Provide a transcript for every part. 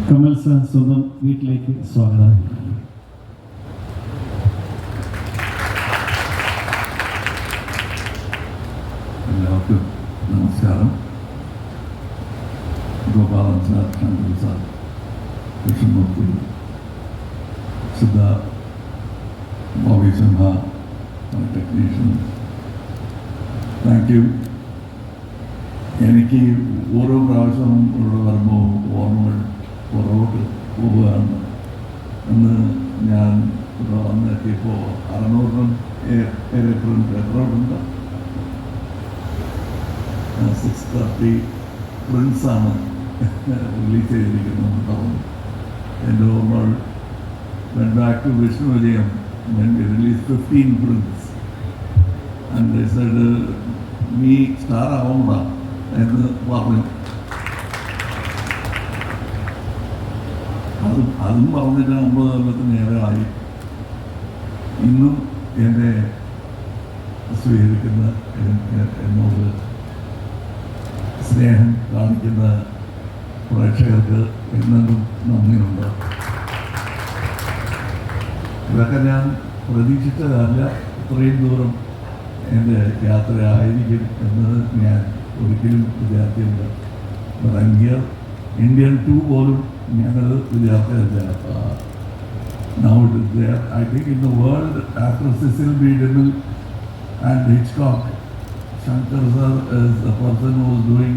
Kamal sir സ്വന്തം വീട്ടിലേക്ക് സ്വാഗതം. എല്ലാവർക്കും നമസ്കാരം. Gopalan sir, Shankar sir, Krishnamurthy, Siddha, Bobby Simha, technician, thank you. എനിക്ക് ഓരോ പ്രാവശ്യവും ഇവിടെ വരുമ്പോൾ ഓർമ്മകൾ പുറകോട്ട് പോവുകയാണ്. അന്ന് ഞാൻ ഇവിടെ വന്നെത്തിയപ്പോൾ 600 എത്രയുണ്ട് 630 പ്രിൻസാണ് റിലീസ് ചെയ്തിരിക്കുന്നത് പറഞ്ഞു. എൻ്റെ ഓർമ്മകൾ went back to Vishnu Vijayam when we released 15 prints and they said നീ സ്റ്റാർ ആവണ്ട എന്ന് പറഞ്ഞു. അതും പറഞ്ഞിട്ട് 9 കൊല്ലത്തിന് ആയി. ഇന്നും എന്നെ സ്വീകരിക്കുന്ന എന്നോട് സ്നേഹം കാണിക്കുന്ന പ്രേക്ഷകർക്ക് എന്നും നന്ദിയുണ്ട്. ഇതൊക്കെ ഞാൻ പ്രതീക്ഷിച്ചതല്ല, ഇത്രയും ദൂരം എൻ്റെ യാത്രയായിരിക്കും എന്ന് ഞാൻ ഒരിക്കലും വിചാരിച്ചില്ല. ഇന്ത്യൻ 2 പോലും ഞങ്ങൾ വിചാരിച്ചതല്ല. Now it is there. I think in the world, after Cecil B. DeMille and Hitchcock, Shankar sir is the person who is doing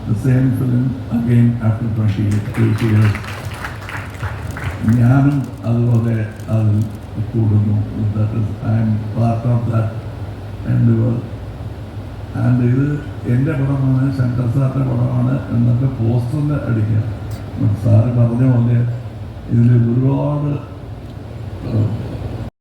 the same film again after 28 years. ഞാനും അതുപോലെ അതിൽ കൂടുന്നു. I M part of that endeavour. And ഇത് എൻ്റെ പടമാണ്, ശങ്കർ സാറിൻ്റെ പടമാണ് എന്നൊക്കെ പോസ്റ്ററിൽ അടിക്കുക. സാറ് പറഞ്ഞ പോലെ ഇതിൽ ഒരുപാട്